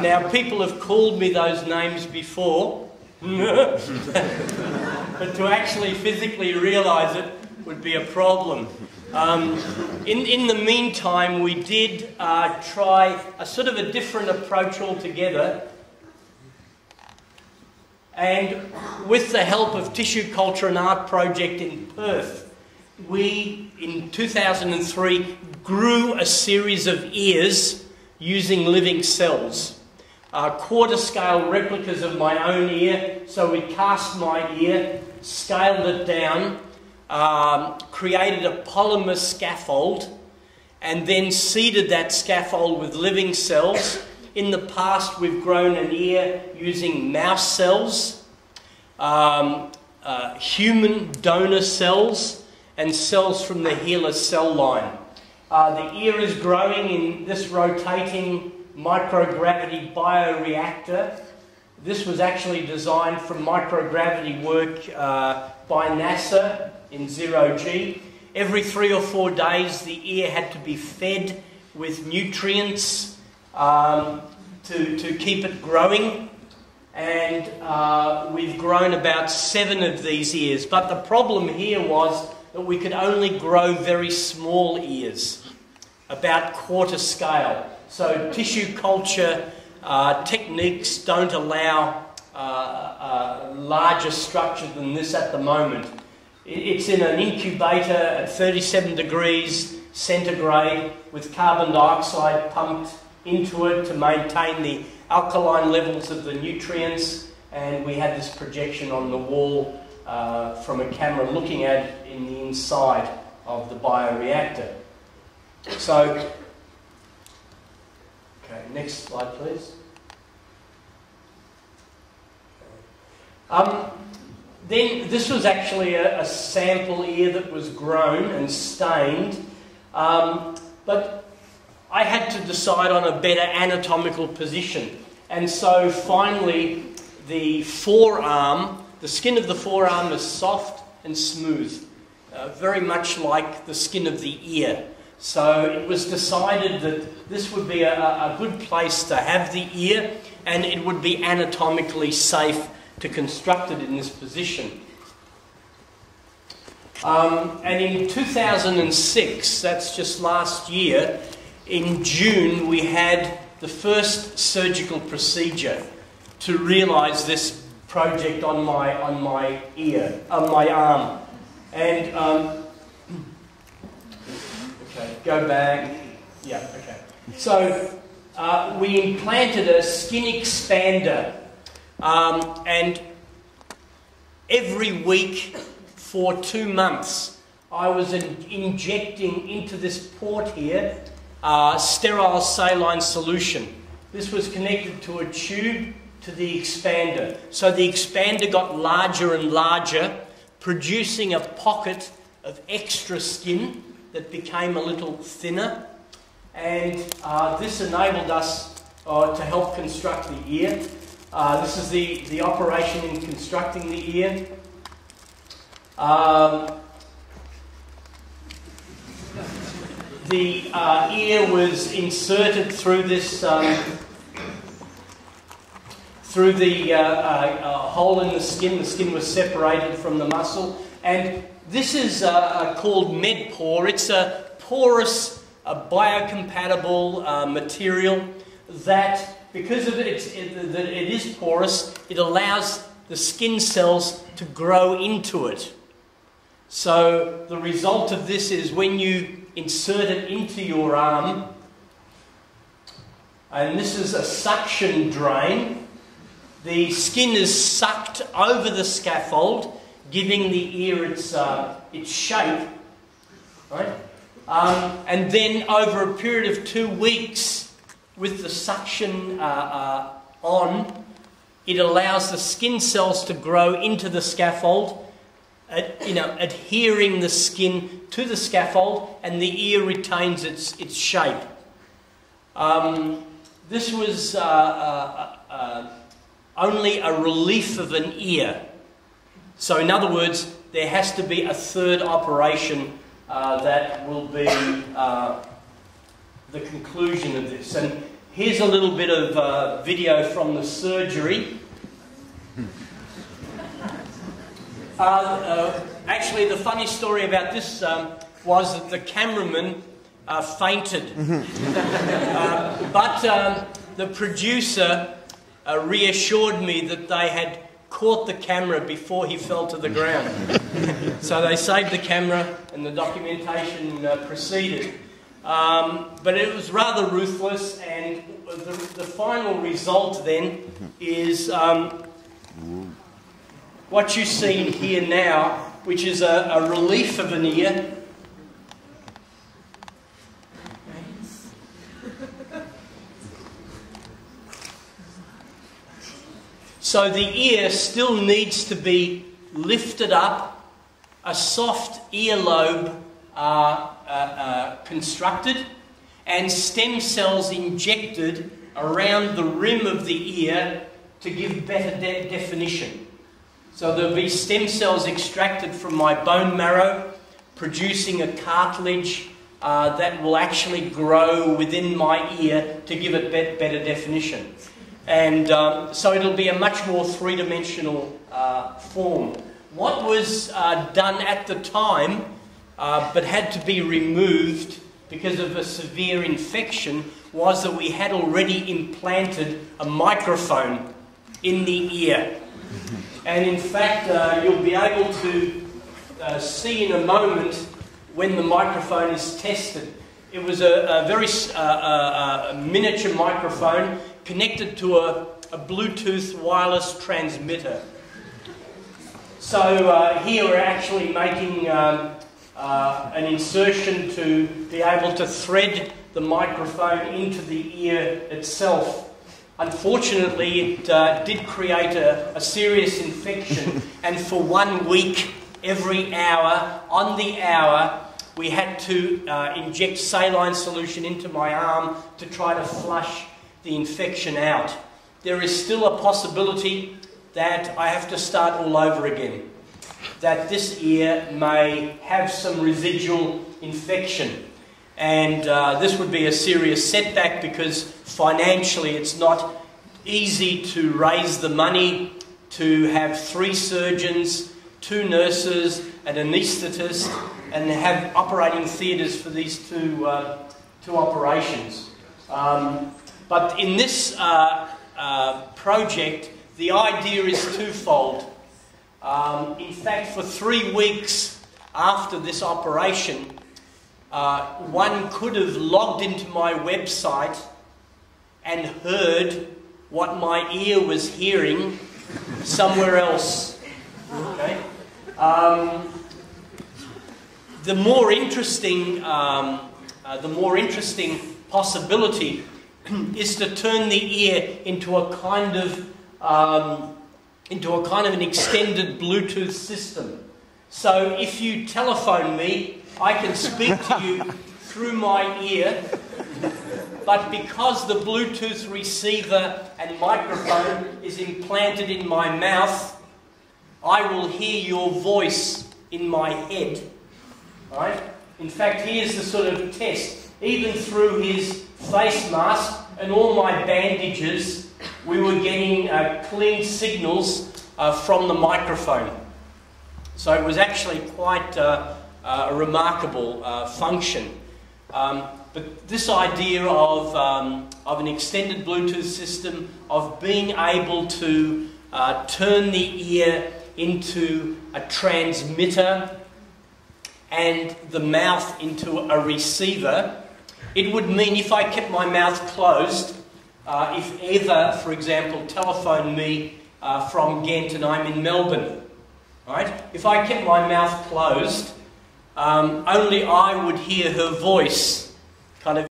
Now, people have called me those names before, but to actually physically realise it would be a problem. In the meantime, we did try a sort of a different approach altogether, and with the help of Tissue Culture and Art Project in Perth, we, in 2003, grew a series of ears using living cells. Quarter-scale replicas of my own ear, so we cast my ear, scaled it down, created a polymer scaffold, and then seeded that scaffold with living cells. In the past, we've grown an ear using mouse cells, human donor cells, and cells from the HeLa cell line. The ear is growing in this rotating microgravity bioreactor. This was actually designed from microgravity work by NASA in 0G. Every 3 or 4 days, the ear had to be fed with nutrients to keep it growing. And we've grown about 7 of these ears. But the problem here was that we could only grow very small ears, about quarter scale. So tissue culture techniques don't allow larger structure than this at the moment. It's in an incubator at 37 degrees centigrade with carbon dioxide pumped into it to maintain the alkaline levels of the nutrients, and we had this projection on the wall from a camera looking at it in the inside of the bioreactor. So, okay, next slide please. Then this was actually a sample ear that was grown and stained, but I had to decide on a better anatomical position, and so finally the forearm, the skin of the forearm is soft and smooth, very much like the skin of the ear. So it was decided that this would be a good place to have the ear, and it would be anatomically safe to construct it in this position. And in 2006, that's just last year, in June, we had the first surgical procedure to realise this project on my arm. And okay, go back. Yeah, okay. So we implanted a skin expander, and every week for 2 months, I was injecting into this port here sterile saline solution. This was connected to a tube to the expander. So the expander got larger and larger, producing a pocket of extra skin that became a little thinner. And this enabled us to help construct the ear. This is the operation in constructing the ear. The ear was inserted through this, through the hole in the skin. The skin was separated from the muscle, and this is called Med-Por. It's a porous, biocompatible material that, because of it is porous, it allows the skin cells to grow into it. So the result of this is when you insert it into your arm, and this is a suction drain, the skin is sucked over the scaffold, giving the ear its shape, right? And then over a period of 2 weeks, with the suction on, it allows the skin cells to grow into the scaffold, adhering the skin to the scaffold, and the ear retains its shape. This was only a relief of an ear. So in other words, there has to be a third operation that will be the conclusion of this. And Here's a little bit of video from the surgery. Actually, the funny story about this was that the cameraman fainted. But the producer reassured me that they had caught the camera before he fell to the ground. So they saved the camera and the documentation proceeded. But it was rather ruthless, and the final result then is what you see here now, which is a relief of an ear. So the ear still needs to be lifted up, a soft earlobe constructed, and stem cells injected around the rim of the ear to give better definition. So there'll be stem cells extracted from my bone marrow, producing a cartilage that will actually grow within my ear to give it better definition. And so it'll be a much more three-dimensional form. What was done at the time, but had to be removed because of a severe infection, was that we had already implanted a microphone in the ear. And in fact, you'll be able to see in a moment when the microphone is tested. It was a very miniature microphone connected to a Bluetooth wireless transmitter. So here we're actually making an insertion to be able to thread the microphone into the ear itself. Unfortunately, it did create a serious infection, and for 1 week, every hour, on the hour, we had to inject saline solution into my arm to try to flush the infection out. There is still a possibility that I have to start all over again, that this ear may have some residual infection. And this would be a serious setback because financially it's not easy to raise the money to have 3 surgeons, 2 nurses, an anaesthetist, and have operating theatres for these two operations. But in this project, the idea is twofold. In fact, for 3 weeks after this operation, one could have logged into my website and heard what my ear was hearing somewhere else. Okay? The more interesting possibility is to turn the ear into a kind of an extended Bluetooth system. So if you telephone me, I can speak to you through my ear, but because the Bluetooth receiver and microphone is implanted in my mouth, I will hear your voice in my head. Right? In fact, here's the sort of test. Even through his face mask and all my bandages, we were getting clean signals from the microphone. So it was actually quite a remarkable function. But this idea of an extended Bluetooth system, of being able to turn the ear into a transmitter and the mouth into a receiver, it would mean if I kept my mouth closed, if Eva, for example, telephoned me from Ghent and I'm in Melbourne, right? If I kept my mouth closed, only I would hear her voice kind of